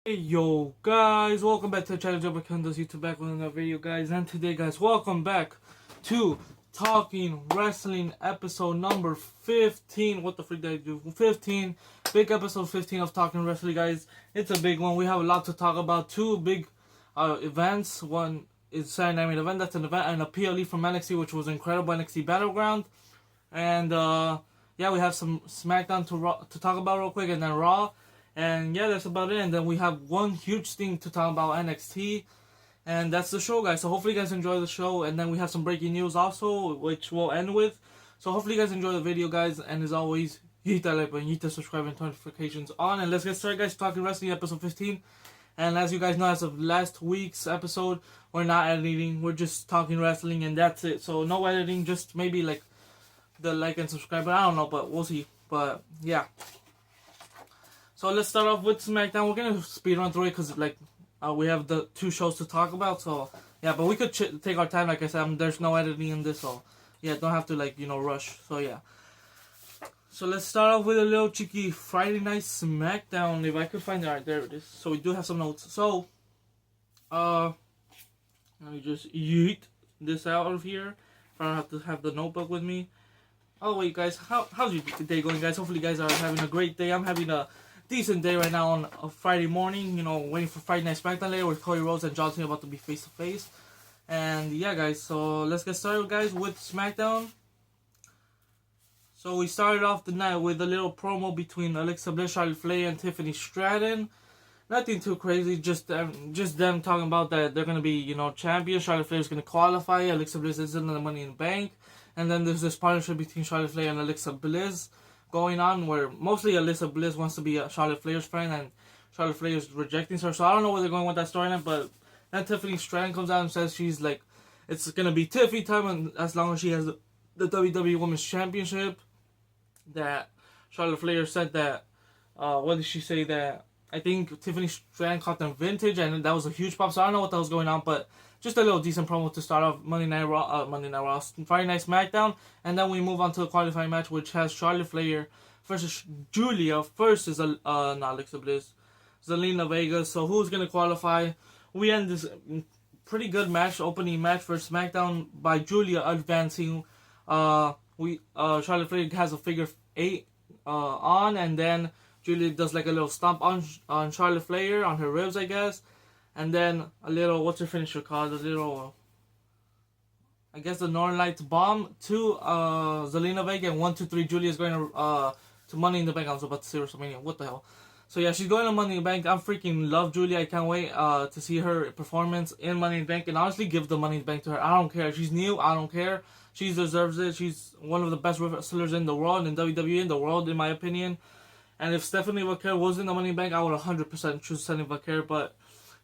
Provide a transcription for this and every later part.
Hey yo guys, welcome back to the channel. Jumper Kendo's YouTube back with another video, guys. And today, guys, welcome back to Talking Wrestling episode number 15. What the freak did I do? 15. Big episode 15 of Talking Wrestling, guys. It's a big one. We have a lot to talk about. Two big events. One is Saturday Night Main Event. That's an event, and a PLE from NXT, which was incredible. NXT Battleground. And yeah, we have some SmackDown to talk about real quick, and then Raw. And yeah, that's about it. And then we have one huge thing to talk about, NXT. And that's the show, guys. So hopefully you guys enjoy the show. And then we have some breaking news also, which we'll end with. So hopefully you guys enjoy the video, guys. And as always, hit that like button, hit the subscribe and notifications on. And let's get started, guys. Talking Wrestling episode 15. And as you guys know, as of last week's episode, we're not editing. We're just talking wrestling and that's it. So no editing, just maybe like the like and subscribe. But I don't know, but we'll see. But yeah. So let's start off with SmackDown. We're gonna speed run through it because we have the two shows to talk about. So yeah, but we could take our time. Like I said, there's no editing in this, so yeah, don't have to rush. So yeah. So let's start off with a little cheeky Friday Night SmackDown. If I could find it, right there it is. So we do have some notes. So let me just yeet this out of here. If I don't have to have the notebook with me. Oh wait, guys, how's your day going, guys? Hopefully, you guys are having a great day. I'm having a decent day right now on a Friday morning, waiting for Friday Night SmackDown later with Cody Rhodes and John Cena about to be face to face. And yeah, guys, so let's get started, guys, with SmackDown. So we started off the night with a little promo between Alexa Bliss, Charlotte Flair, and Tiffany Stratton. Nothing too crazy, just them talking about that they're gonna be, champions. Charlotte Flair is gonna qualify. Alexa Bliss is in the Money in the Bank, and then there's this partnership between Charlotte Flair and Alexa Bliss going on, where mostly Alexa Bliss wants to be Charlotte Flair's friend, and Charlotte Flair is rejecting her. So I don't know where they're going with that storyline, but then Tiffany Stratton comes out and says she's like, it's gonna be Tiffy time, and as long as she has the WWE Women's Championship. That Charlotte Flair said that, what did she say, that I think Tiffany Stratton caught them vintage, and that was a huge pop. So I don't know what the hell's going on, but just a little decent promo to start off Friday Night Night SmackDown, and then we move on to the qualifying match, which has Charlotte Flair versus Julia versus not Alexa Bliss, Zelina Vega. So who's gonna qualify? We end this pretty good match, opening match for SmackDown by Julia advancing. Charlotte Flair has a figure 8 on, and then Julia does like a little stomp on Charlotte Flair on her ribs, I guess. And then a little, what's her finisher called? A little, I guess the Northern Lights bomb to Zelina Vega, and 1, 2, 3. Julia's going to Money in the Bank. I was about to say WrestleMania. What the hell? So yeah, she's going to Money in the Bank. I freaking love Julia. I can't wait to see her performance in Money in the Bank, and honestly give the Money in the Bank to her. I don't care. She's new. I don't care. She deserves it. She's one of the best wrestlers in the world, in WWE, in the world, in my opinion. And if Stephanie Vaquer was in the Money in the Bank, I would 100% choose Stephanie Vaquer. But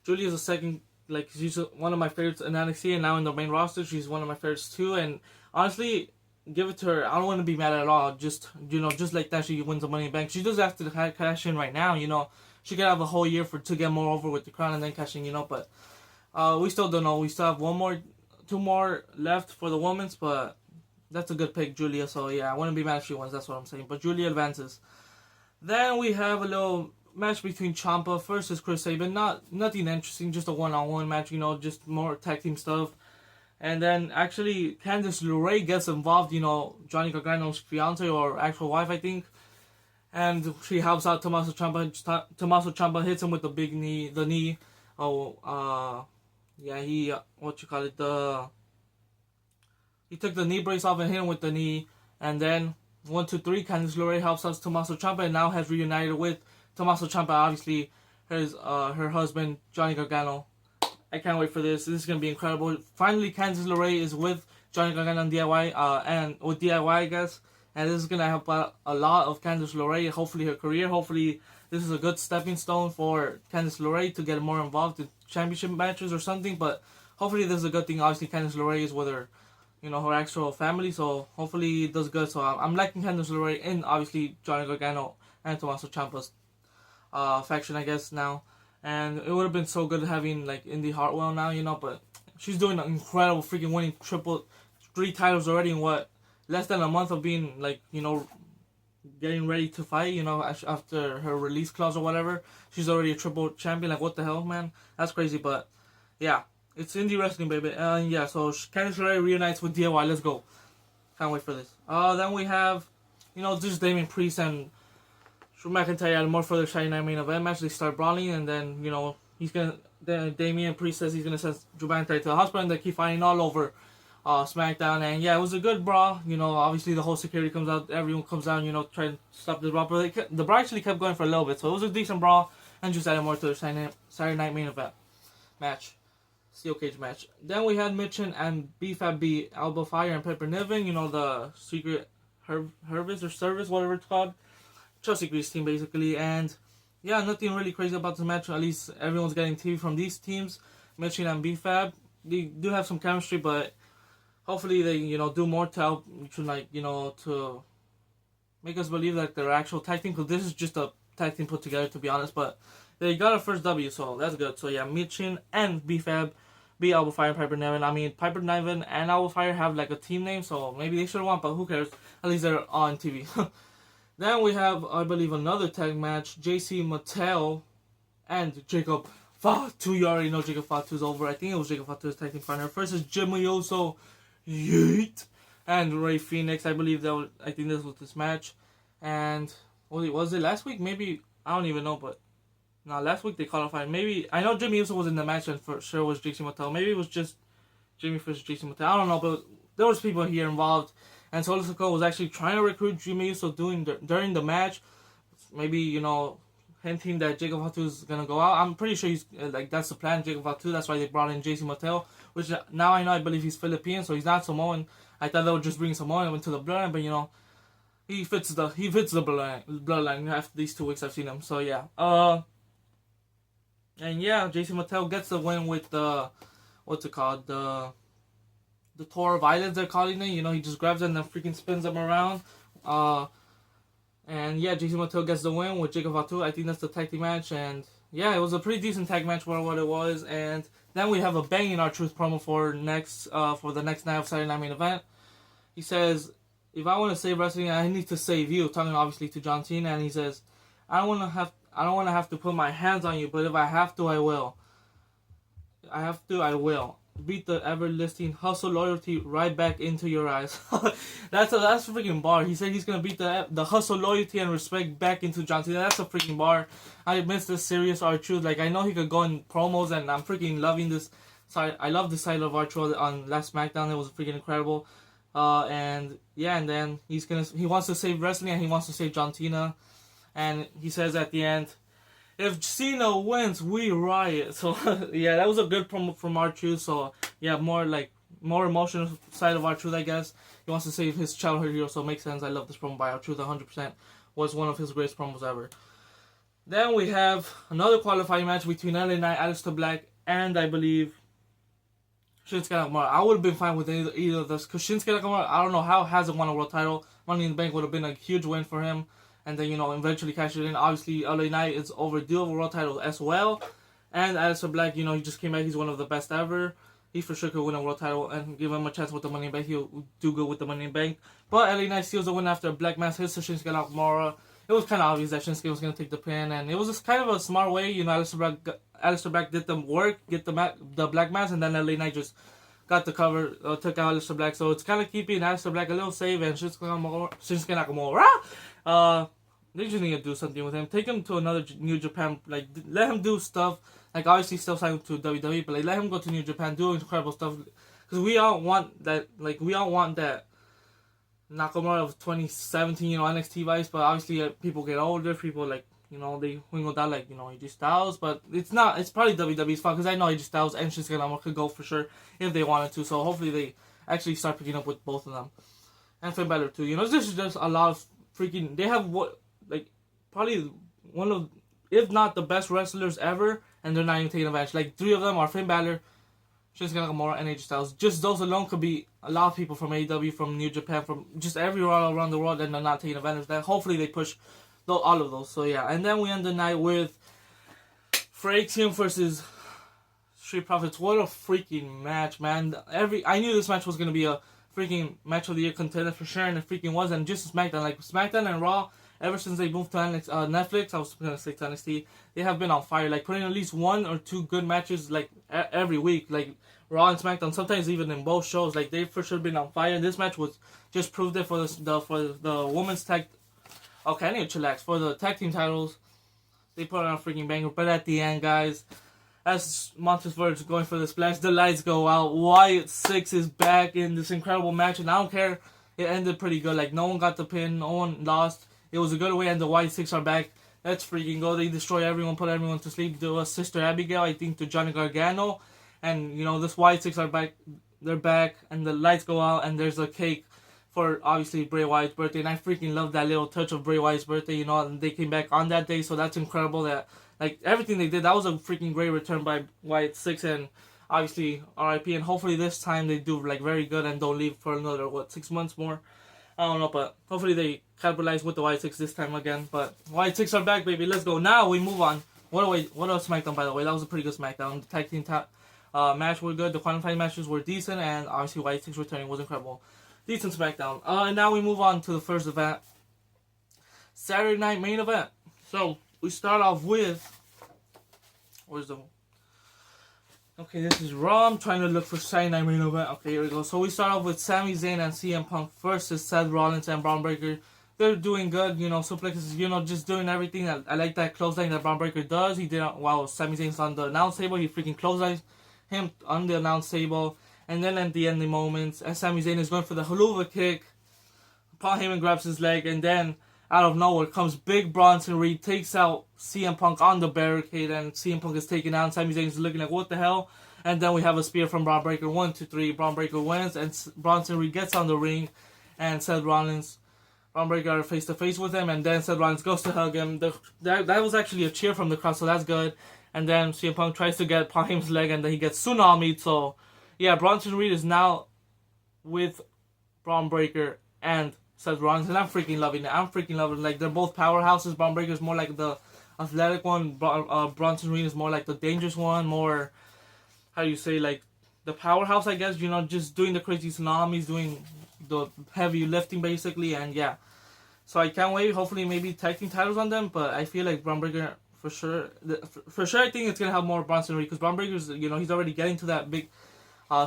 Julia is a second, she's one of my favorites in NXT, and now in the main roster, she's one of my favorites too. And honestly, give it to her. I don't want to be mad at all. Just like that, she wins the Money in the Bank. She does have to cash in right now. She could have a whole year to get more over with the crown and then cashing. But we still don't know. We still have 2 more left for the women's, but that's a good pick, Julia. So yeah, I wouldn't be mad if she wins. That's what I'm saying. But Julia advances. Then we have a little match between Ciampa versus Chris Sabin. Nothing interesting, just a one-on-one match, just more tag team stuff. And then actually Candice LeRae gets involved, Johnny Gargano's fiance or actual wife, I think. And she helps out Tommaso Ciampa. Tommaso Ciampa hits him with the big knee, yeah, he took the knee brace off and hit him with the knee, and then 1, 2, 3, Candice LeRae helps us Tommaso Ciampa, and now has reunited with Tommaso Ciampa, obviously her husband Johnny Gargano. I can't wait for this. This is gonna be incredible. Finally, Candice LeRae is with Johnny Gargano and DIY, and with DIY, I guess, and this is gonna help out a lot of Candice LeRae. Hopefully, her career. Hopefully, this is a good stepping stone for Candice LeRae to get more involved in championship matches or something. But hopefully, this is a good thing. Obviously, Candice LeRae is with her, her actual family. So hopefully, it does good. So I'm liking Candice LeRae and obviously Johnny Gargano and Tommaso Ciampa's faction, I guess now. And it would have been so good having Indy Hartwell now, but she's doing an incredible freaking winning 3 titles already in less than a month of being getting ready to fight. You know, after her release clause or whatever, she's already a triple champion. Like, what the hell, man? That's crazy. But yeah, it's indie wrestling, baby. Yeah, so Candice LeRae reunites with DIY. Let's go. Can't wait for this. Then we have, you know, just Damian Priest and Drew McIntyre had more further Saturday Night Main Event match. They start brawling, and then, you know, then Damian Priest says he's gonna send Drew McIntyre to the hospital, and they keep fighting all over SmackDown. And yeah, it was a good brawl. You know, obviously the whole security comes out, everyone comes down, you know, trying to stop the brawl. But the brawl actually kept going for a little bit, so it was a decent brawl, and just added more to the Saturday Night Main Event match. Steel cage match. Then we had Mitchin and BFAB beat Alba Fire and Pepper Niven, you know, the secret Hervis or service, whatever it's called. Chelsea Grease team, basically. And yeah, nothing really crazy about the match. At least everyone's getting TV from these teams. Mitchin and BFAB, they do have some chemistry, but hopefully they, you know, do more to help, to, like, you know, to make us believe that they're actual tag team, because this is just a tag team put together, to be honest. But they got a first W, so that's good. So yeah, Mitchin and BFAB beat Alba Fire and Piper Niven. I mean, Piper Niven and Alba Fire have like a team name, so maybe they should have won, but who cares? At least they're on TV. Then we have, I believe, another tag match. JC Mattel and Jacob Fatu. You already know Jacob Fatu's over. I think it was Jacob Fatu's tag team partner versus Jimmy Uso, Yeet, and Ray Phoenix. I believe I think this was this match. And was it last week? Maybe, I don't even know, but no, last week they qualified. Maybe, I know Jimmy Uso was in the match, and for sure was JC Mattel. Maybe it was just Jimmy versus JC Mattel. I don't know, but there was people here involved. And Solo Sikoa was actually trying to recruit Jimmy Uso during the match. Maybe, you know, hinting that Jacob Fatu is going to go out. I'm pretty sure he's, like, that's the plan, Jacob Fatu. That's why they brought in JC Mattel, which now I believe he's Filipino, so he's not Samoan. I thought they would just bring Samoan into the bloodline, but, you know, he fits the bloodline after these 2 weeks I've seen him. So, yeah. And, yeah, JC Mattel gets the win with the, what's it called, the Tour of Islands, they're calling it. You know, he just grabs it and then freaking spins them around. And yeah, JC Mattel gets the win with Jacob Fatu. I think that's the tag team match. And yeah, it was a pretty decent tag match for what it was. And then we have a banging R-Truth promo for the next night of Saturday Night Main Event. He says, if I want to save wrestling, I need to save you. Talking obviously to John Cena. And he says, I don't want to have to put my hands on you, but if I have to, I will. I will. Beat the ever-listing hustle loyalty right back into your eyes. That's a freaking bar. He said he's gonna beat the hustle loyalty and respect back into John Cena. That's a freaking bar. I miss this serious R-Truth. Like, I know he could go in promos, and I'm freaking loving this side. I love this side of R-Truth on last SmackDown. It was freaking incredible. And yeah, and then he wants to save wrestling, and he wants to save John Cena. And he says at the end, if Cena wins, we riot. So yeah, that was a good promo from R-Truth. So yeah, more emotional side of R-Truth, I guess. He wants to save his childhood hero, so it makes sense. I love this promo by R-Truth 100%. Was one of his greatest promos ever. Then we have another qualifying match between LA Knight, Aleister Black, and I believe Shinsuke Nakamura. I would have been fine with either of this, because Shinsuke Nakamura, I don't know how hasn't won a world title. Money in the Bank would have been a huge win for him. And then, you know, eventually cash it in. Obviously, LA Knight is overdue of a world title as well. And Aleister Black, you know, he just came back. He's one of the best ever. He for sure could win a world title and give him a chance with the Money in the Bank. He'll do good with the Money in the Bank. But LA Knight steals the win after a Black Mass hits to Shinsuke Nakamura. It was kind of obvious that Shinsuke was going to take the pin. And it was just kind of a smart way. You know, Aleister Black did the work, get the Black Mass. And then LA Knight just got the cover, took out Aleister Black. So it's kind of keeping Aleister Black a little safe. And Shinsuke Nakamura, they just need to do something with him. Take him to another New Japan. Like, let him do stuff. Like, obviously still signed to WWE, but like, let him go to New Japan, do incredible stuff. Because we all want that. Like, we all want that Nakamura of 2017, you know, NXT vibes. But obviously, people get older. People, like, you know, they wingle down, like, you know, AJ Styles. But it's not. It's probably WWE's fault, because I know AJ Styles and Shinsuke Nakamura could go for sure if they wanted to. So hopefully they actually start picking up with both of them. And Finn Balor too. You know, this is just a lot of freaking. They have like, probably one of, if not the best wrestlers ever, and they're not even taking advantage. Like, 3 of them are Finn Balor, Shinsuke Nakamura, and AJ Styles. Just those alone could be a lot of people from AEW, from New Japan, from just everywhere all around the world, and they're not taking advantage of that. Hopefully they push all of those. So yeah, and then we end the night with Phyrexian versus Street Profits. What a freaking match, man! I knew this match was gonna be a freaking match of the year contender for sure, and it freaking was. And just SmackDown, like SmackDown and Raw, ever since they moved to Netflix, I was gonna say to NXT, they have been on fire. Like putting at least 1 or 2 good matches like every week, like Raw and SmackDown. Sometimes even in both shows, like they for sure been on fire. And this match was just proved it for the women's tag. Okay, I need to chillax for the tag team titles. They put on a freaking banger, but at the end, guys, as Montes Verge going for the splash, the lights go out. Wyatt 6 is back in this incredible match, and I don't care. It ended pretty good. Like no one got the pin, no one lost. It was a good way, and the Wyatt 6 are back. Let's freaking go. They destroy everyone, put everyone to sleep. Do Sister Abigail, I think, to Johnny Gargano. And, you know, this Wyatt 6 are back. They're back, and the lights go out, and there's a cake for, obviously, Bray Wyatt's birthday. And I freaking love that little touch of Bray Wyatt's birthday, you know, and they came back on that day, so that's incredible. That, like, everything they did, that was a freaking great return by Wyatt 6, and obviously, RIP. And hopefully this time they do, like, very good and don't leave for another, 6 months more? I don't know, but hopefully they capitalize with the Wyatt 6 this time again. But Wyatt 6 are back, baby. Let's go. Now we move on. What else SmackDown, by the way? That was a pretty good SmackDown. The tag team match were good. The qualifying matches were decent. And obviously Wyatt 6 returning was incredible. Decent SmackDown. And now we move on to the first event. Saturday night main event. So we start off with... Where's the... Okay, this is Raw. I'm trying to look for Saturday night main event. Okay, here we go. So we start off with Sami Zayn and CM Punk versus Seth Rollins and Braun Breaker. They're doing good, you know, suplexes, you know, just doing everything. I like that clothesline that Braun Breaker does. He did, while Sami Zayn's on the announce table, he freaking clotheslines him on the announce table. And then at the ending moments, as Sami Zayn is going for the haluva kick, Paul Heyman grabs his leg, and then out of nowhere comes Big Bronson Reed, takes out CM Punk on the barricade, and CM Punk is taken out. Sami Zayn is looking like, what the hell? And then we have a spear from Braun Breaker. 1, 2, 3. Braun Breaker wins, and Bronson Reed gets on the ring, and Seth Rollins, Braun Breaker are face to face with him, and then Seth Rollins goes to hug him. That was actually a cheer from the crowd, so that's good. And then CM Punk tries to get Paul Heyman's leg, and then he gets tsunami'd. So yeah, Bronson Reed is now with Braun Breaker and Seth Rollins, and I'm freaking loving it. Like, they're both powerhouses. Braun Breaker is more like the athletic one. Bronson Reed is more like the dangerous one. More, how do you say, like, the powerhouse, I guess. You know, just doing the crazy tsunamis, doing the heavy lifting, basically. And yeah, so I can't wait. Hopefully, maybe tag team titles on them. But I feel like Braun Breaker, for sure, I think it's gonna have more Bronson Reed, because Braun Breaker's, you know, he's already getting to that big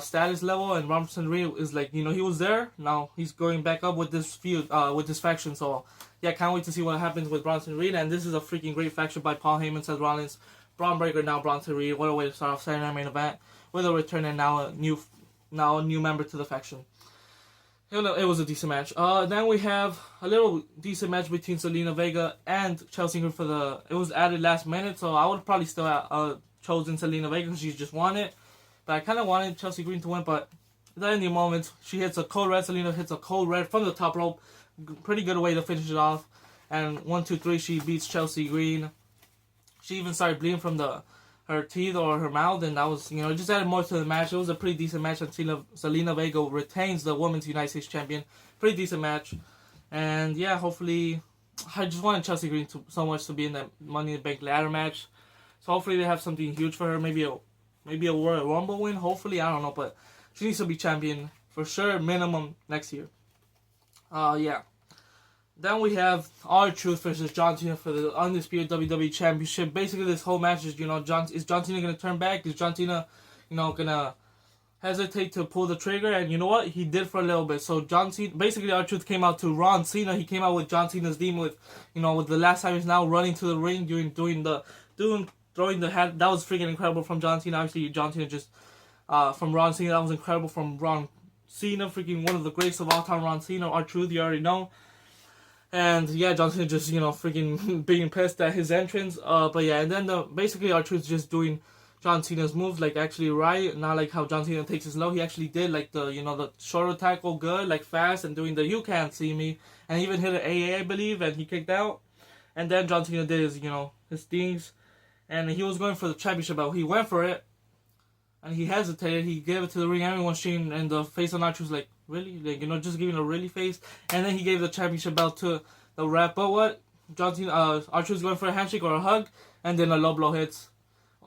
status level, and Bronson Reed is like, you know, he was there, now he's going back up with this feud, with this faction. So yeah, can't wait to see what happens with Bronson Reed. And this is a freaking great faction by Paul Heyman, Seth Rollins, Braun Breaker, now Bronson Reed. What a way to start off Saturday Night Main Event with a return, and now a new member to the faction. It was a decent match. Then we have a little decent match between Zelina Vega and Chelsea Green for it was added last minute, so I would probably still chosen Zelina Vega because she just won it. But I kind of wanted Chelsea Green to win, but at the ending moment, she hits a cold red. Zelina hits a cold red from the top rope. Pretty good way to finish it off. And 1, 2, 3, she beats Chelsea Green. She even started bleeding from her teeth or her mouth, and that was, you know, it just added more to the match. It was a pretty decent match, and Zelina Vega retains the Women's United States Champion. Pretty decent match. And yeah, hopefully, I just wanted Chelsea Green so much to be in that Money in the Bank ladder match. So hopefully they have something huge for her. Maybe a Royal Rumble win, hopefully, I don't know, but she needs to be champion for sure, minimum next year. Yeah. Then we have R-Truth versus John Cena for the undisputed WWE Championship. Basically, this whole match is, you know, is John Cena going to turn back? Is John Cena, you know, going to hesitate to pull the trigger? And you know what? He did for a little bit. So John Cena, basically R-Truth came out to Ron Cena. He came out with John Cena's theme with, you know, with the last time he's now running to the ring, throwing the hat. That was freaking incredible from John Cena. Obviously, John Cena just, from Ron Cena, that was incredible from Ron Cena. Freaking one of the greatest of all time, Ron Cena. R-Truth, you already know. And yeah, John Cena just, you know, freaking being pissed at his entrance. But yeah, and then basically R-Truth just doing John Cena's moves, like, actually right. Not like how John Cena takes his low. He actually did, like, the shoulder tackle good, like, fast, and doing the you can't see me. And he even hit an AA, I believe, and he kicked out. And then John Cena did his, you know, his things. And he was going for the championship belt. He went for it, and he hesitated. He gave it to the ring. Everyone seen, and the face on R-Truth was like, really? Like, you know, just giving a really face. And then he gave the championship belt to the ref. But what? John Cena, R-Truth's going for a handshake or a hug, and then a low blow hits.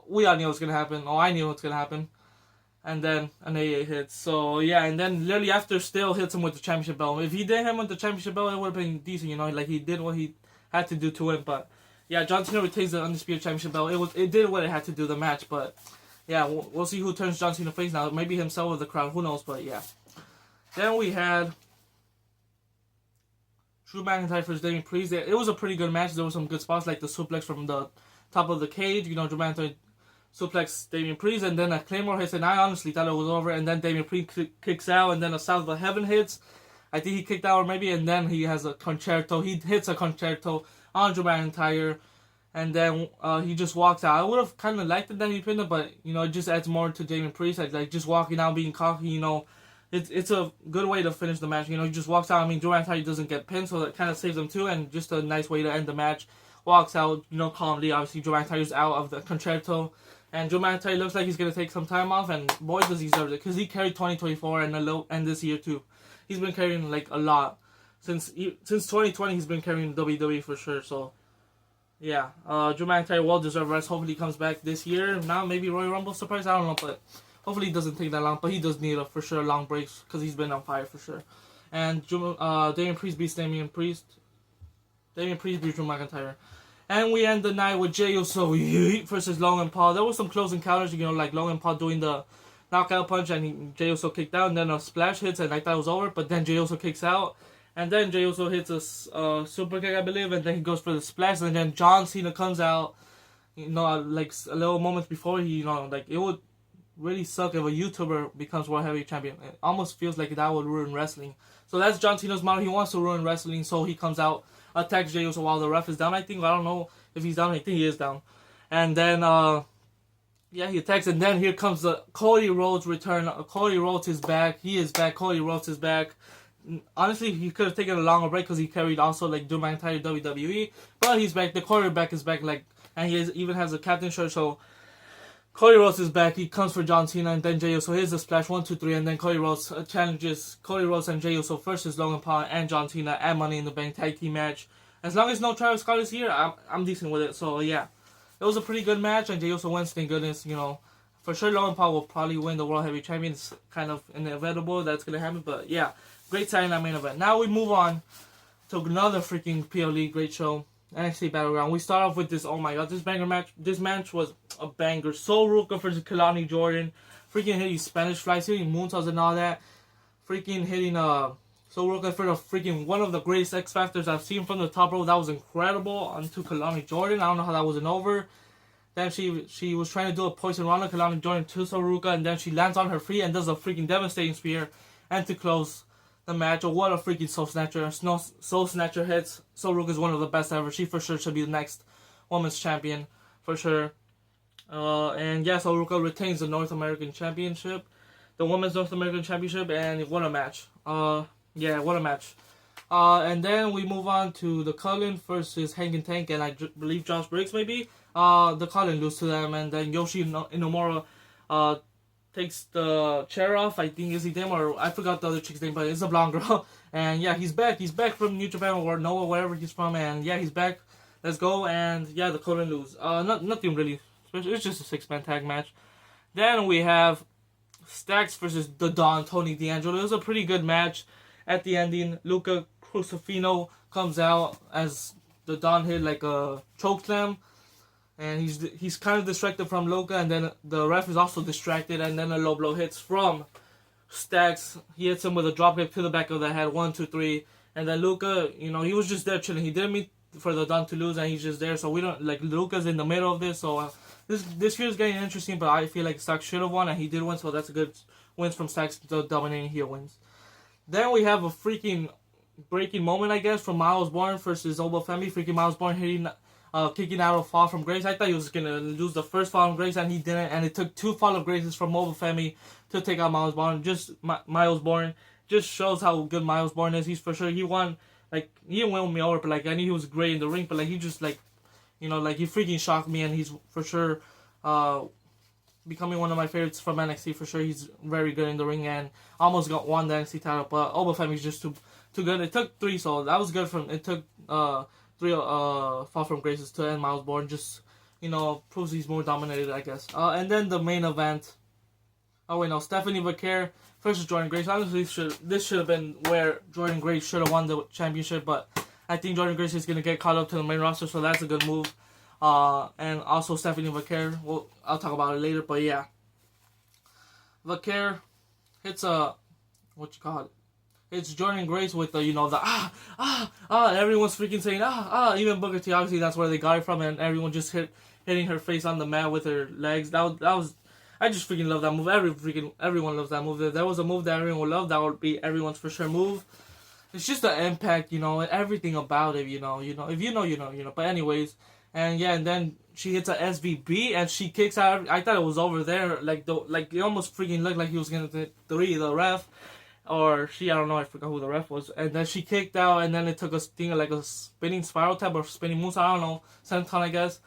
We all knew what's going to happen. Oh, I knew what's going to happen. and then an AA hit. So yeah, and then literally after still hits him with the championship belt. If he did him with the championship belt, it would have been decent, you know, like he did what he had to do to win. But yeah, John Cena retains the undisputed championship belt. It did what it had to do, the match. But yeah, we'll see who turns John Cena face now. Maybe himself or the crowd, who knows? But yeah, then we had Drew McIntyre versus Damian Priest. It was a pretty good match. There were some good spots like the suplex from the top of the cage. You know, Drew McIntyre suplex Damian Priest, and then a Claymore hits, and I honestly thought it was over, and then Damian Priest kicks out, and then a South of Heaven hits. I think he kicked out, or maybe, and then he has a concerto. He hits a concerto on Drew McIntyre, and then he just walks out. I would have kind of liked it that he pinned him, but, you know, it just adds more to Damian Priest. Like just walking out, being cocky, you know, it's a good way to finish the match. You know, he just walks out. I mean, Drew McIntyre doesn't get pinned, so that kind of saves him too, and just a nice way to end the match. Walks out, you know, calmly. Obviously, Drew McIntyre's out of the concerto. And Drew McIntyre looks like he's going to take some time off, and boy does he deserve it, because he carried 2024 and this year too. He's been carrying like a lot. Since 2020, he's been carrying WWE for sure, so yeah. Drew McIntyre, well-deserved rest. Hopefully he comes back this year. Now, maybe Royal Rumble surprise, I don't know, but hopefully it doesn't take that long, but he does need for sure long breaks, because he's been on fire for sure. And Damian Priest beats Damian Priest beats Drew McIntyre. And we end the night with Jey Uso versus Logan Paul. There was some close encounters, you know, like Logan Paul doing the knockout punch, and Jey Uso kicked out, and then a splash hits, and I thought it was over, but then Jey Uso kicks out, and then Jey Uso hits a super kick, I believe, and then he goes for the splash, and then John Cena comes out, you know, like a little moments before he, you know, like, it would really suck if a YouTuber becomes World Heavyweight Champion. It almost feels like that would ruin wrestling. So that's John Cena's model. He wants to ruin wrestling, so he comes out, attacks Jey Uso while the ref is down. I don't know if he's down. I think he is down. And then, yeah, he attacks, and then here comes the Cody Rhodes return. Cody Rhodes is back. He is back. Cody Rhodes is back. Honestly, he could have taken a longer break, because he carried also, like, Drew McIntyre WWE. But he's back. The quarterback is back, like, and he even has a captain shirt, so Cody Rhodes is back. He comes for John Cena, and then Jey Uso hits the splash 1, 2, 3, and then Cody Rhodes challenges Cody Rhodes and Jey Uso versus Logan Paul and John Cena and Money in the Bank tag team match. As long as no Travis Scott is here, I'm decent with it. So yeah, it was a pretty good match, and Jey Uso wins. Thank goodness, you know, for sure Logan Paul will probably win the World Heavyweight Champion. It's kind of inevitable that's gonna happen, but yeah, great signing that main event. Now we move on to another freaking PLE great show. NXT Battleground. We start off with this, oh my god, this banger match. This match was a banger. Sol Ruca versus Kalani Jordan. Freaking hitting Spanish flies, hitting moonsaults and all that. Freaking hitting Sol Ruca for the freaking one of the greatest X Factors I've seen from the top rope. That was incredible. Onto Kalani Jordan. I don't know how that wasn't over. Then she was trying to do a poison Ronda, Kalani Jordan to Sol Ruca, and then she lands on her feet and does a freaking devastating spear. And to close the match, oh, what a freaking Soul Snatcher. Soul Snatcher hits. Sol Ruca is one of the best ever. She for sure should be the next women's champion, for sure. And yeah, Sol Ruca retains the North American Championship, the Women's North American Championship, and what a match. Yeah, what a match. And then we move on to the Cullen versus Hank and Tank, and I believe Josh Briggs maybe. The Cullen lose to them, and then Yoshi Inomura takes the chair off. I think is he them, or I forgot the other chick's name, but it's a blonde girl. And yeah, he's back. He's back from New Japan or Noah, wherever he's from, and yeah, he's back. Let's go. And yeah, the Cullen lose. Nothing really special. It's just a 6-man tag match. Then we have Stacks versus the Don, Tony D'Angelo. It was a pretty good match. At the ending, Luca Crucifino comes out as the Don hit like a choke slam, and he's kind of distracted from Luca, and then the ref is also distracted, and then a low blow hits from Stacks. He hits him with a drop kick to the back of the head, 1, 2, 3, and then Luca, you know, he was just there chilling. He didn't mean for the Don to lose, and he's just there. So we don't like Luca's in the middle of this. So this here is getting interesting, but I feel like Stacks should have won, and he did win. So that's a good win from Stacks. The dominating heel wins. Then we have a freaking breaking moment, I guess, from Miles Bourne versus Obafemi. Freaking Miles Bourne hitting, kicking out a fall from grace. I thought he was going to lose the first fall from grace, and he didn't. And it took 2 fall of graces from Obafemi to take out Miles Bourne. Miles Bourne just shows how good Miles Bourne is. He's for sure, he won, like, he didn't win me over, but, like, I knew he was great in the ring, but, like, he just, like, you know, like, he freaking shocked me, and he's for sure, becoming one of my favorites from NXT for sure. He's very good in the ring and almost won the NXT title, but Obafemi's just too good. It took 3, so that was good from. It took 3 fall from graces to end Miles Bourne. Just, you know, proves he's more dominated, I guess. And then the main event, Oh wait, no, Stephanie McCare versus Jordan Grace. Honestly, this should have been where Jordan Grace should have won the championship, but I think Jordan Grace is gonna get caught up to the main roster, so that's a good move. And also Stephanie McCare. Well, I'll talk about it later, but yeah, McCare hits a what you call it? It's Jordan Grace with the everyone's freaking saying even Booker T, obviously that's where they got it from, and everyone just hitting her face on the mat with her legs. That was I just freaking love that move. Everyone loves that move. If there was a move that everyone would love, that would be everyone's for sure move. It's just the impact, everything about it, if you know, you know. But anyways, and then she hits a SVB and she kicks out. I thought it was over there, like it almost freaking looked like he was gonna three the ref. Or I don't know, I forgot who the ref was. And then she kicked out, and then it took a thing like a spinning spiral tap or spinning moose, I don't know, senton, I guess,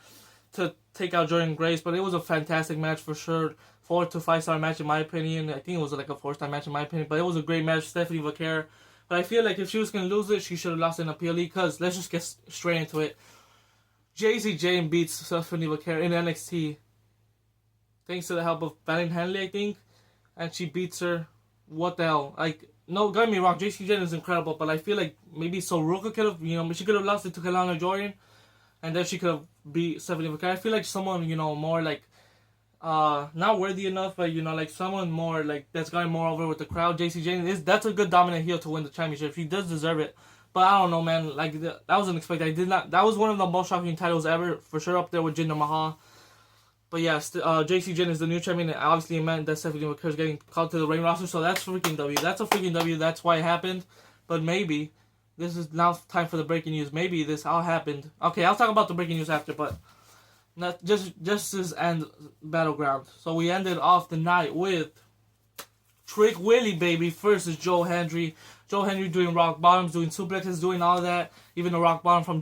to take out Jordan Grace. But it was a fantastic match for sure. 4 to 5 star match in my opinion. I think it was like a 4-star match in my opinion. But it was a great match, Stephanie McCare. But I feel like if she was going to lose it, she should have lost in a PLE. Because let's just get straight into it. Jacy Jayne beats Stephanie McCare in NXT. Thanks to the help of Valiant Henley, I think. And she beats her. What the hell? Like, no, don't get me wrong, Jacy Jayne is incredible, but I feel like maybe Soroka could have, she could have lost it to Kelowna Jordan, and then she could have beat Stephanie McCare. I feel like someone, more like, not worthy enough, but, like someone more, like, that's gotten more over with the crowd. Jacy Jayne, that's a good dominant heel to win the championship. She does deserve it, but I don't know, man, like, that was unexpected. That was one of the most shocking titles ever, for sure, up there with Jinder Mahal. But yeah, Jacy Jayne is the new champion, and obviously it meant that Stephanie McCare is getting called to the ring roster, so that's freaking W. That's a freaking W, that's why it happened. But maybe, this is now time for the breaking news. Maybe this all happened. Okay, I'll talk about the breaking news after, but not Justice and Battleground. So we ended off the night with Trick Willie, baby, versus Joe Hendry. Joe Hendry doing rock bottoms, doing suplexes, doing all that. Even the rock bottom from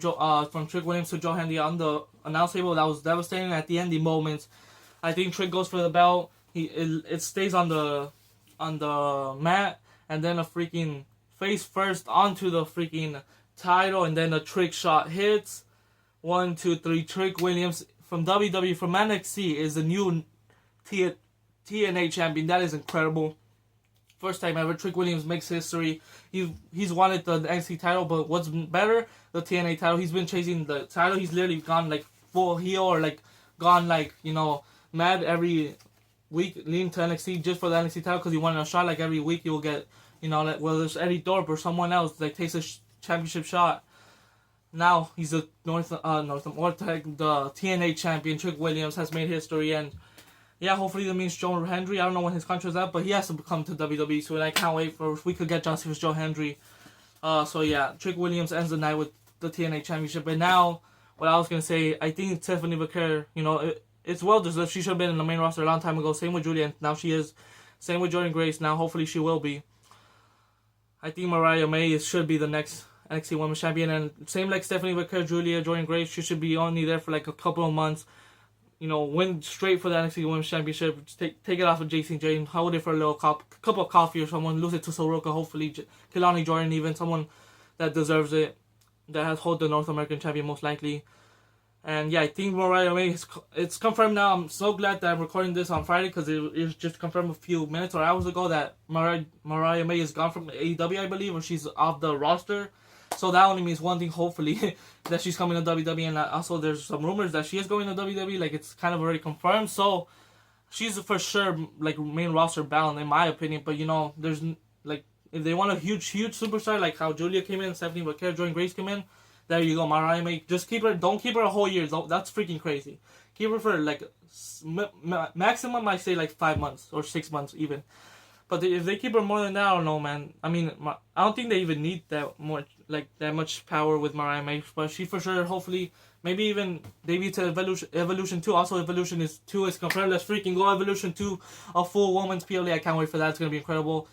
Trick Williams to Joe Hendry on the announce table, that was devastating. At the ending moments, I think Trick goes for the belt. It stays on the mat, and then a freaking face first onto the freaking title, and then a Trick shot hits. 1, 2, 3. Trick Williams from WWE, from NXT, is the new TNA champion. That is incredible. First time ever, Trick Williams makes history. He's wanted the NXT title, but what's better, the TNA title. He's been chasing the title. He's literally gone like full heel, or like gone like mad every week leading to NXT just for the NXT title, because he wanted a shot. Like every week he will get like, whether it's Eddie Thorpe or someone else like takes a championship shot. Now he's the the TNA champion. Trick Williams has made history, and yeah, hopefully that means Joe Hendry. I don't know when his contract's up, but he has to come to WWE soon. I can't wait for if we could get John Cena's Joe Hendry. So yeah, Trick Williams ends the night with the TNA championship. And now, what I was gonna say, I think Stephanie McCare, it's well deserved. She should have been in the main roster a long time ago. Same with Julia, and now she is. Same with Jordan Grace. Now hopefully she will be. I think Mariah May should be the next NXT Women's Champion, and same like Stephanie McCare, Julia, Jordan Grace. She should be only there for like a couple of months. Win straight for the NXT Women's Championship. Just take it off of Jacy Jayne. Hold it for a little cup of coffee or someone. Lose it to Soroka. Hopefully, Kelowna Jordan, even someone that deserves it. That has hold the North American champion most likely. And yeah, I think Mariah May, it's confirmed now. I'm so glad that I'm recording this on Friday, because it was just confirmed a few minutes or hours ago that Mariah May is gone from AEW, I believe, or she's off the roster. So that only means one thing, hopefully, that she's coming to WWE. And also there's some rumors that she is going to WWE, like it's kind of already confirmed. So she's for sure like main roster bound in my opinion. But there's like, if they want a huge superstar like how Julia came in, Stephanie McCare, Jordan Grace came in, there you go, Mariah May. Just keep her, don't keep her a whole year. That's freaking crazy. Keep her for like maximum, I say like 5 months or 6 months even. But if they keep her more than that, I don't know, man. I mean, I don't think they even need that much power with Mariah May. But she for sure, hopefully, maybe even debut to Evolution 2. Also, Evolution 2 is confirmed. Let's freaking go, Evolution 2, a full women's PLE. I can't wait for that. It's gonna be incredible.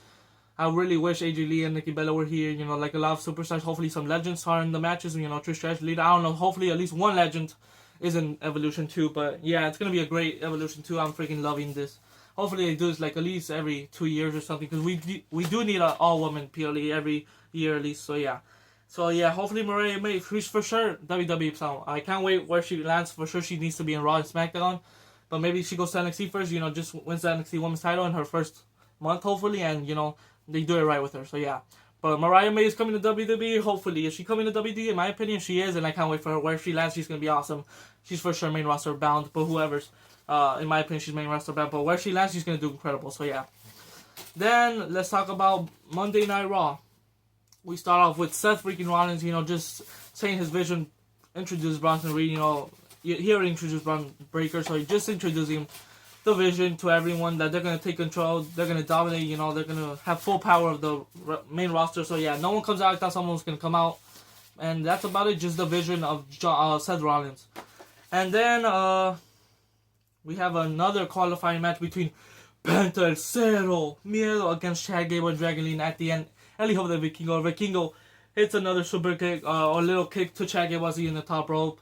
I really wish AJ Lee and Nikki Bella were here. Like a lot of superstars. Hopefully, some legends are in the matches. Trish Stratus, Lita. I don't know. Hopefully, at least one legend is in Evolution 2. But yeah, it's gonna be a great Evolution 2. I'm freaking loving this. Hopefully they do this like at least every 2 years or something, because we do need an all-woman PLE every year at least. So yeah, hopefully Mariah May, she's for sure WWE. So I can't wait where she lands. For sure she needs to be in Raw and SmackDown. But maybe she goes to NXT first, you know, just wins the NXT Women's title in her first month, hopefully, and, you know, they do it right with her. So, yeah. But Mariah May is coming to WWE, hopefully. Is she coming to WWE? In my opinion, she is, and I can't wait for her. Where she lands, she's going to be awesome. She's for sure main roster bound, but whoever's, in my opinion, she's main roster bound. But where she lands, she's going to do incredible. So, yeah. Then, let's talk about Monday Night Raw. We start off with Seth freaking Rollins, you know, just saying his vision, introduce Bronson Reed, you know, he already introduced Braun Breaker, so he just introducing the vision to everyone that they're going to take control, they're going to dominate, you know, they're going to have full power of the main roster. So, yeah, no one comes out. I thought someone was going to come out. And that's about it, just the vision of Seth Rollins. And then we have another qualifying match between Penta El Cero Miedo against Chad Gable and Dragon Lee. At the end, El Hijo de Vikingo. Vikingo hits another super kick, or little kick to Chad Gable as he in the top rope.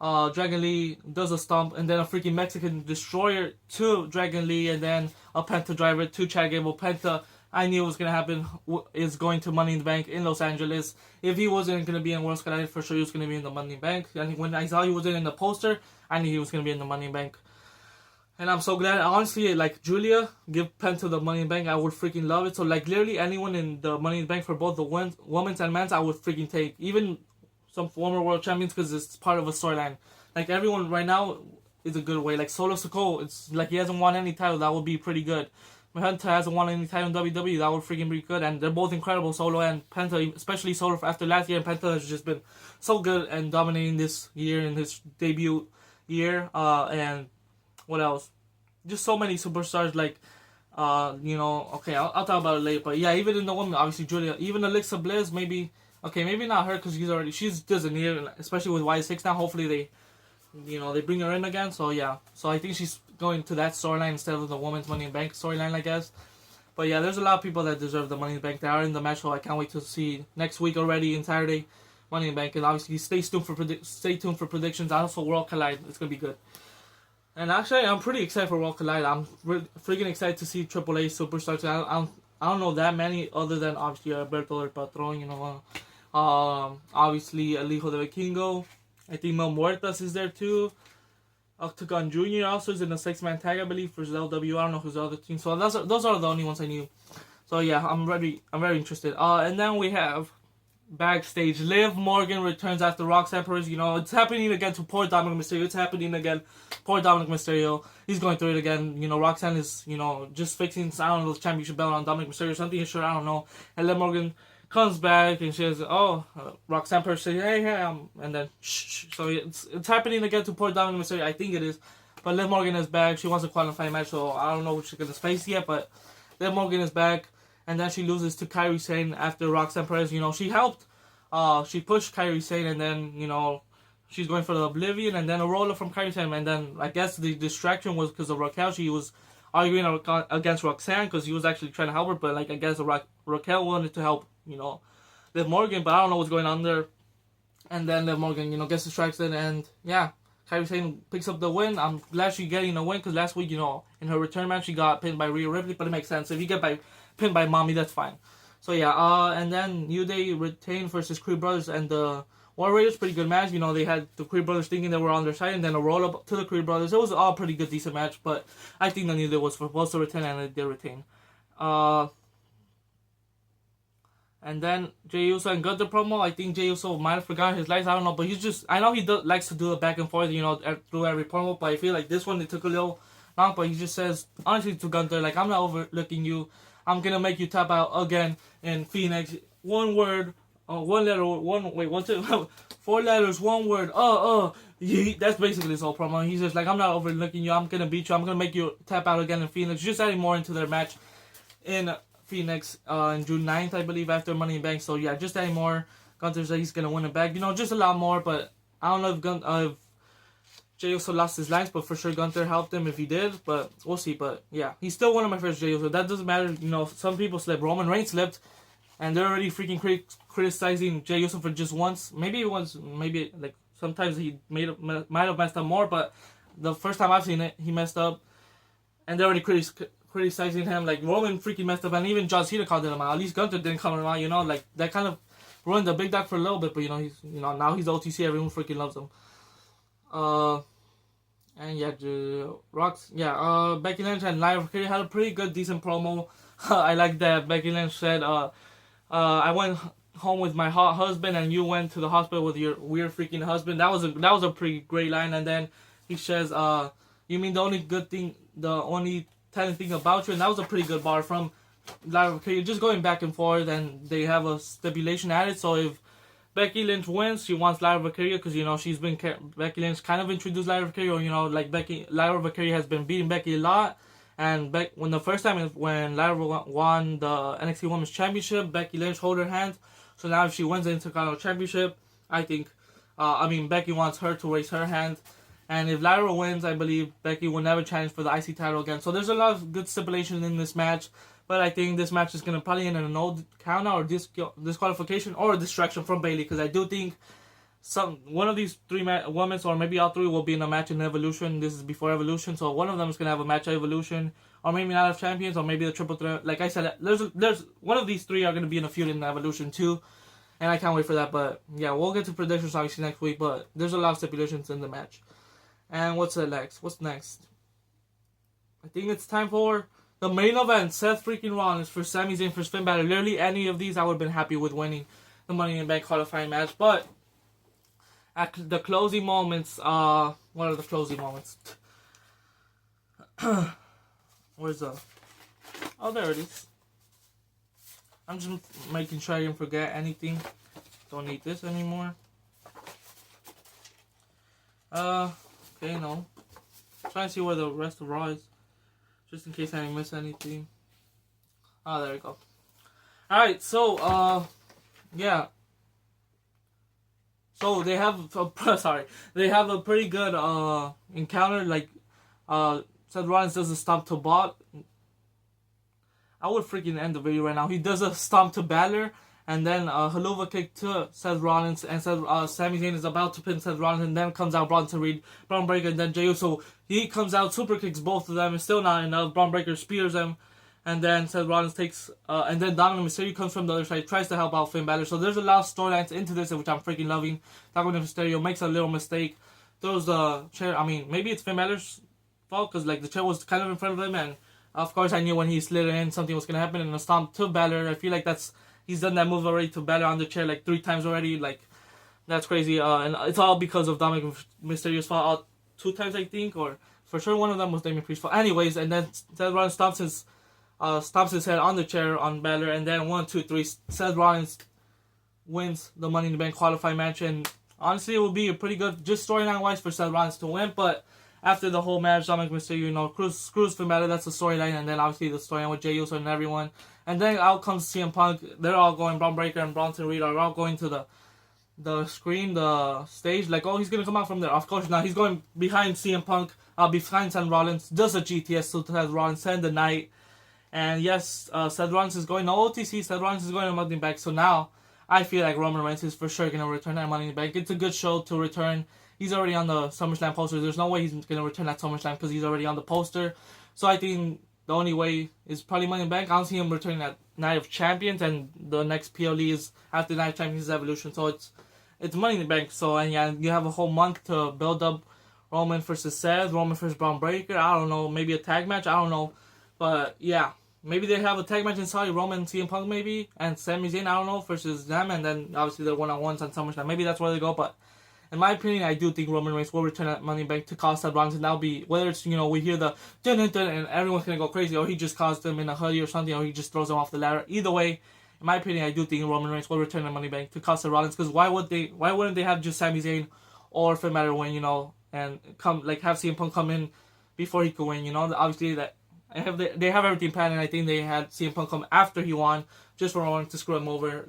Dragon Lee does a stomp, and then a freaking Mexican destroyer to Dragon Lee, and then a Penta driver to Chad Gable. Penta, I knew it was going to happen, is going to Money in the Bank in Los Angeles. If he wasn't going to be in World Skyline, for sure he was going to be in the Money in the Bank. And when I saw he was in the poster, I knew he was going to be in the Money in the Bank. And I'm so glad. Honestly, like, Julia, give Penta the Money in the Bank, I would freaking love it. So, like, literally anyone in the Money in the Bank for both the women's and men's, I would freaking take. Even some former world champions, because it's part of a storyline. Like, everyone right now is a good way. Like, Solo Sikoa, it's like he hasn't won any title. That would be pretty good. Penta hasn't won any title in WWE. That would freaking be good. And they're both incredible, Solo and Penta, especially Solo after last year. And Penta has just been so good and dominating this year in his debut year. And what else? Just so many superstars, like, you know, okay, I'll talk about it later. But yeah, even in the women, obviously Julia, even Alexa Bliss, maybe. Okay, maybe not her because she's doesn't need it, especially with Y6 now. Hopefully they, you know, they bring her in again. So yeah, so I think she's going to that storyline instead of the women's Money in the Bank storyline, I guess. But yeah, there's a lot of people that deserve the Money in the Bank that are in the match. So I can't wait to see next week already in Saturday, Money in the Bank. And obviously stay tuned for predictions. Also World Collide, it's gonna be good. And actually, I'm pretty excited for World Collide. I'm freaking excited to see Triple A superstars. I don't know that many other than obviously Alberto El Patron, you know. Obviously El Hijo de Vikingo. I think Mil Muertas is there too. Octagon Jr. also is in a 6-man tag, I believe, for LW. I don't know who's the other team. So those are the only ones I knew. So yeah, I'm ready. I'm very interested. And then we have backstage. Liv Morgan returns after Roxanne Perez. You know, it's happening again to poor Dominic Mysterio. It's happening again. Poor Dominic Mysterio. He's going through it again. You know, Roxanne is, you know, just fixing, I don't know, the championship belt on Dominic Mysterio or something. Sure, I don't know. And Liv Morgan comes back and she says, Roxanne Perez says, hey, and then, shh. So it's happening again to poor Dominic Mysterio. I think it is. But Liv Morgan is back. She wants a qualifying match, so I don't know what she's going to face yet, but Liv Morgan is back. And then she loses to Kairi Sane after Roxanne Perez. You know, she helped. She pushed Kairi Sane, and then, you know, she's going for the Oblivion, and then a roller from Kairi Sane. And then I guess the distraction was because of Raquel. She was arguing against Roxanne because he was actually trying to help her, but, like, I guess Raquel wanted to help, you know, Liv Morgan, but I don't know what's going on there. And then Liv Morgan, you know, gets distracted, and yeah, Kairi Sane picks up the win. I'm glad she's getting a win because last week, you know, in her return match, she got pinned by Rhea Ripley, but it makes sense. If you get pinned by Mommy, that's fine. So yeah, and then New Day retained versus Creed Brothers and the Warriors. Pretty good match. You know, they had the Creed Brothers thinking they were on their side, and then a roll up to the Creed Brothers. It was all pretty good, decent match, but I think the New Day was supposed to retain, and they did retain. And then Jey Uso and Gunther promo. I think Jey Uso might have forgotten his lines. I don't know, but I know he likes to do it back and forth, you know, through every promo. But I feel like this one, it took a little long. But he just says, honestly, to Gunther, like, I'm not overlooking you. I'm gonna make you tap out again in Phoenix. One word, one letter, four letters, one word. Yeah, that's basically his whole promo. He's just like, I'm not overlooking you. I'm gonna beat you. I'm gonna make you tap out again in Phoenix. Just adding more into their match in Phoenix in June 9th, I believe, after Money in the Bank. So yeah, just adding more. Gunther said he's gonna win it back. You know, just a lot more. But I don't know if Jey Uso lost his lines, but for sure Gunther helped him if he did, but we'll see. But yeah, he's still one of my favorites, Jey Uso. That doesn't matter, you know, some people slipped. Roman Reigns slipped, and they're already freaking criticizing Jey Uso for just once. Maybe like sometimes he might have messed up more, but the first time I've seen it, he messed up, and they're already criticizing him. Like, Roman freaking messed up, and even John Cena called him out. At least Gunther didn't call him out, you know, like, that kind of ruined the big dog for a little bit, but, you know, now he's OTC, everyone freaking loves him. And yeah, Becky Lynch and Lyra Valkyria had a pretty good, decent promo. I like that Becky Lynch said, I went home with my hot husband, and you went to the hospital with your weird freaking husband. That was a pretty great line. And then he says, you mean the only telling thing about you, and that was a pretty good bar from Lyra Valkyria, just going back and forth, and they have a stipulation added. So if Becky Lynch wins, she wants Lyra Valkyria because, Becky Lynch kind of introduced Lyra Valkyria, or, like Lyra Valkyria has been beating Becky a lot. And when the first time when Lyra won the NXT Women's Championship, Becky Lynch hold her hand. So now if she wins the Intercontinental Championship, I think, Becky wants her to raise her hand. And if Lyra wins, I believe Becky will never challenge for the IC title again. So there's a lot of good stipulations in this match. But I think this match is going to probably end in a no count out or disqualification or a distraction from Bayley. Because I do think one of these three women, or maybe all three, will be in a match in Evolution. This is before Evolution. So one of them is going to have a match at Evolution. Or maybe not have champions. Or maybe the triple threat. Like I said, there's one of these three are going to be in a feud in Evolution too. And I can't wait for that. But yeah, we'll get to predictions obviously next week. But there's a lot of stipulations in the match. And what's next? I think it's time for the main event. Seth freaking Rollins for Sami Zayn for Finn Balor. Literally any of these I would have been happy with winning the Money in the Bank qualifying match. But at the closing moments, what are the closing moments? Where's the... Oh, there it is. I'm just making sure I didn't forget anything. Don't need this anymore. Okay, no. Trying to see where the rest of Raw is. Just in case I miss anything. Oh, there we go. Alright, so, yeah. So, they have a pretty good, encounter. Like, Seth Rollins does a stomp to Bot. I would freaking end the video right now. He does a stomp to Balor. And then a haluva kick to Seth Rollins, and Sami Zayn is about to pin Seth Rollins, and then comes out Bronson Reed, Braun Breaker, and then Jey Uso. He comes out, super kicks both of them, it's still not enough. Braun Breaker spears them, and then Seth Rollins takes, and then Dominic Mysterio comes from the other side, tries to help out Finn Balor. So there's a lot of storylines into this, which I'm freaking loving. Dominic Mysterio makes a little mistake, throws the chair. I mean, maybe it's Finn Balor's fault, because like the chair was kind of in front of him, and of course I knew when he slid in something was gonna happen, and a stomp to Balor. I feel like he's done that move already to Balor on the chair like 3 times already. Like, that's crazy. And it's all because of Dominic Mysterio's fault. 2 times, I think. Or for sure one of them was Damian Priest's fault. Anyways, and then Seth Rollins stomps his head on the chair on Balor. And then 1, 2, 3, Seth Rollins wins the Money in the Bank qualifying match. And honestly, it would be a pretty good, just storyline-wise, for Seth Rollins to win. But after the whole match, Dominic Mysterio, screws Finn Balor. That's the storyline. And then obviously the storyline with Jey Uso and everyone. And then out comes CM Punk. They're all going, Braun Breaker and Bronson Reed are all going to the screen, the stage. Like, oh, he's going to come out from there. Of course not. He's going behind CM Punk, behind Seth Rollins. Does a GTS to Seth Rollins, send the night. And yes, Seth Rollins is going to OTC. Seth Rollins is going to Money in the Bank. So now, I feel like Roman Reigns is for sure going to return at Money in the Bank. It's a good show to return. He's already on the SummerSlam poster. There's no way he's going to return at SummerSlam because he's already on the poster. So I think the only way is probably Money in the Bank. I don't see him returning at Night of Champions, and the next PLE is after Night of Champions Evolution. So it's Money in the Bank. So, and yeah, you have a whole month to build up Roman versus Seth, Roman versus Braun Breaker. I don't know, maybe a tag match. I don't know, but yeah, maybe they have a tag match inside Roman and CM Punk maybe, and Sami Zayn. I don't know, versus them, and then obviously they're one-on-ones on SummerSlam. Maybe that's where they go, but. In my opinion, I do think Roman Reigns will return at Money in the Bank to cause Seth Rollins, and that'll be, whether it's, we hear the dun-dun-dun and everyone's gonna go crazy, or he just caused them in a hoodie or something, or he just throws them off the ladder. Either way, in my opinion, I do think Roman Reigns will return at Money in the Bank to cause Seth Rollins, because why wouldn't they have just Sami Zayn or Finn Balor win, and have CM Punk come in before he could win, obviously they have everything planned, and I think they had CM Punk come after he won, just for Roman to screw him over,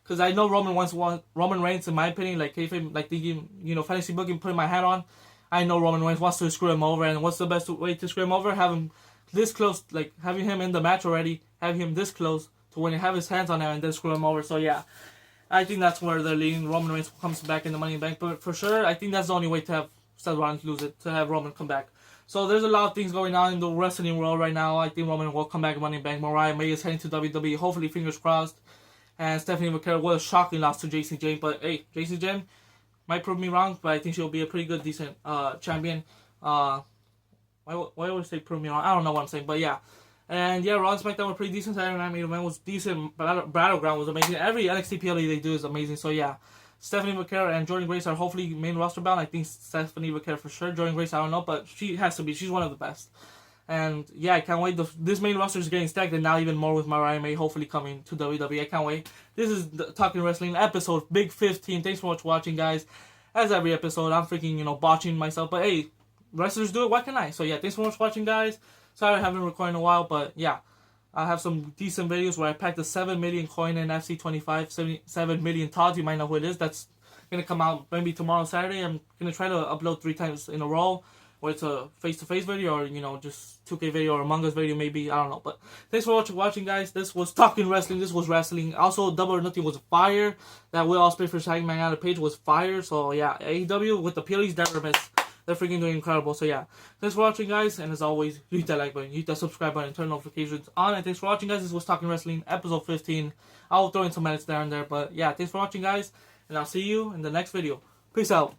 because I know Roman Reigns, in my opinion, thinking, fantasy booking, putting my hat on. I know Roman Reigns wants to screw him over, and what's the best way to screw him over? Have him this close, having him in the match already, have him this close to win, have his hands on him, and then screw him over. So yeah, I think that's where they're leading. Roman Reigns comes back in the Money in the Bank, but for sure, I think that's the only way to have Seth Rollins lose it, to have Roman come back. So there's a lot of things going on in the wrestling world right now. I think Roman will come back in Money in the Bank. Mariah May is heading to WWE, hopefully, fingers crossed. And Stephanie McCarroll was a shocking loss to JC Jane. But hey, JC Jane might prove me wrong, but I think she'll be a pretty good, decent champion. Why always say premium? I don't know what I'm saying, but yeah. And yeah, Raw and SmackDown were pretty decent. Saturday Night Main Event was decent. Battleground was amazing. Every NXT PLE they do is amazing. So yeah, Stephanie McCare and Jordan Grace are hopefully main roster bound. I think Stephanie McCare for sure. Jordan Grace, I don't know, but she has to be. She's one of the best. And yeah, I can't wait. This main roster is getting stacked, and now even more with Mariah May hopefully coming to WWE. I can't wait. This is the Talking Wrestling episode Big 15. Thanks so much for watching, guys. As every episode, I'm freaking, botching myself. But hey, wrestlers do it. Why can't I? So yeah, thanks so much for watching, guys. Sorry I haven't been recording in a while, but yeah. I have some decent videos where I packed a 7 million coin in FC25, 7 million Todd. You might know who it is. That's going to come out maybe tomorrow, Saturday. I'm going to try to upload 3 times in a row. Or it's a face-to-face video, or, just 2K video, or Among Us video, maybe. I don't know. But thanks for watching, guys. This was Talking Wrestling. This was wrestling. Also, Double or Nothing was fire. That Will Ospreay for Hangman Adam Page was fire. So, yeah. AEW with the PLEs, never miss. They're freaking doing incredible. So, yeah. Thanks for watching, guys. And as always, hit that like button, hit that subscribe button, turn notifications on. And thanks for watching, guys. This was Talking Wrestling, episode 15. I'll throw in some minutes there and there. But, yeah, thanks for watching, guys. And I'll see you in the next video. Peace out.